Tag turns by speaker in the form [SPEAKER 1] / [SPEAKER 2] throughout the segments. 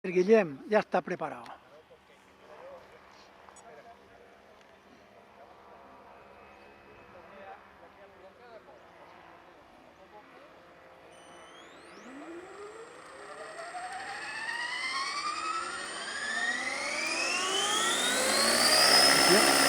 [SPEAKER 1] El Guillem ya está preparado. Bien.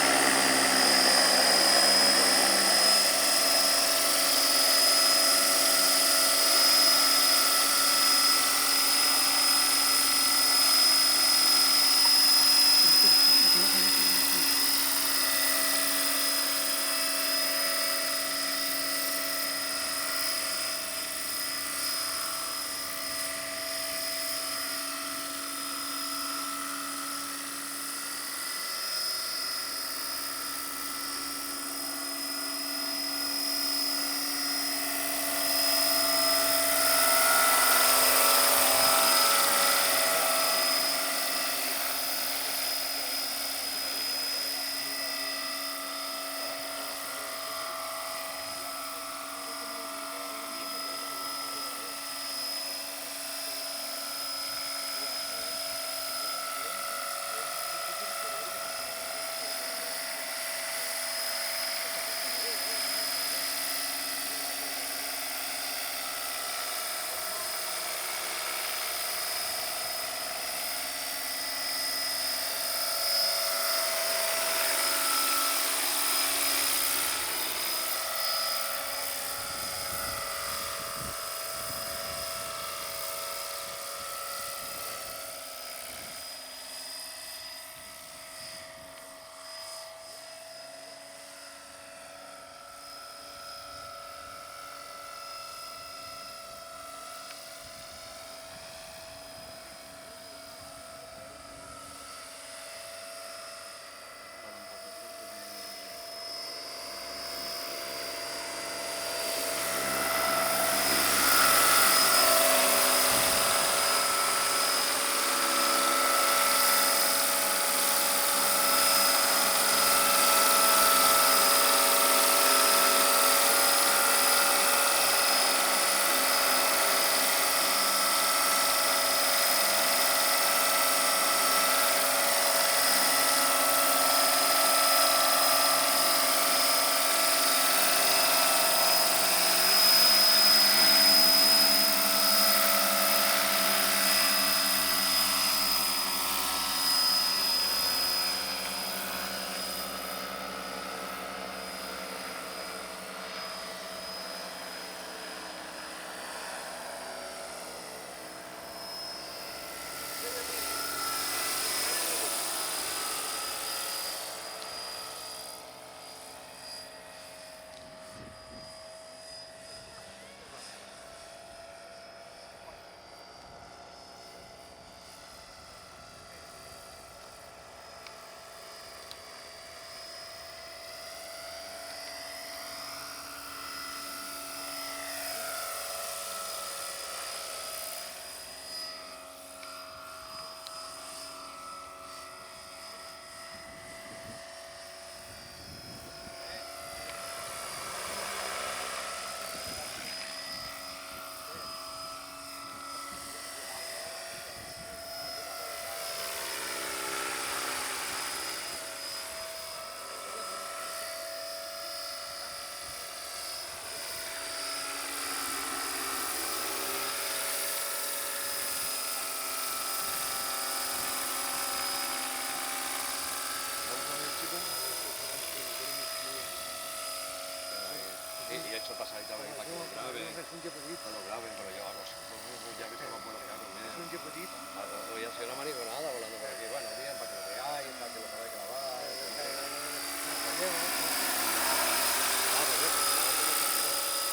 [SPEAKER 2] Y he hecho pasadita para que lo graben, no lo graben, pero yo hago ya he visto más bueno que hago. Hoy ha sido una mariconada volando por aquí. Bueno, bien, para que lo veáis, para que lo podáis grabar.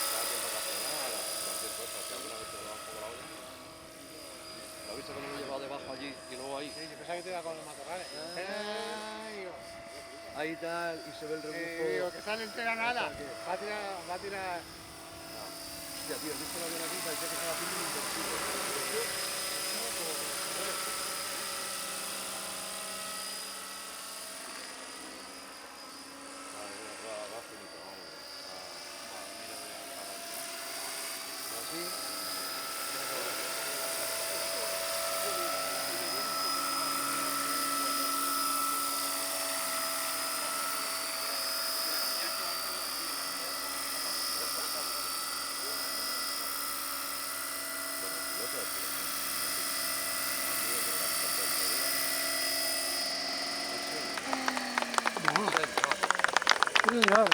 [SPEAKER 2] Cada tiempo vacacional, cualquier cosa, si alguna vez te lo da un poco la olla. ¿Lo has visto cómo lo he llevado debajo allí y luego ahí?
[SPEAKER 3] Sí, yo pensaba que te iba con los matorrales.
[SPEAKER 2] Ahí tal, y se ve el rebufo.
[SPEAKER 3] Digo, que sale entera nada. Va a tirar.
[SPEAKER 2] Hostia, tío, he visto el avión aquí, parecía que estaba haciendo un invertido. Va finito, vamos. Así.
[SPEAKER 1] señor.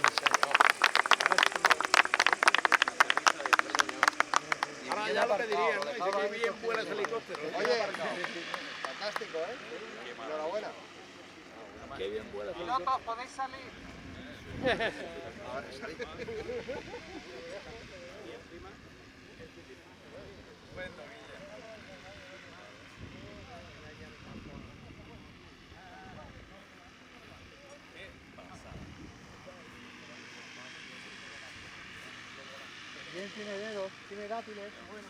[SPEAKER 3] Ahora ya lo pedirían, ¿no? Dice que bien vuela ese helicóptero.
[SPEAKER 4] Oye, fantástico, ¿eh? Enhorabuena.
[SPEAKER 3] Qué bien vuela ese
[SPEAKER 4] Pilotos, podéis salir.
[SPEAKER 3] Bien, tiene dedos, tiene dátiles, bueno.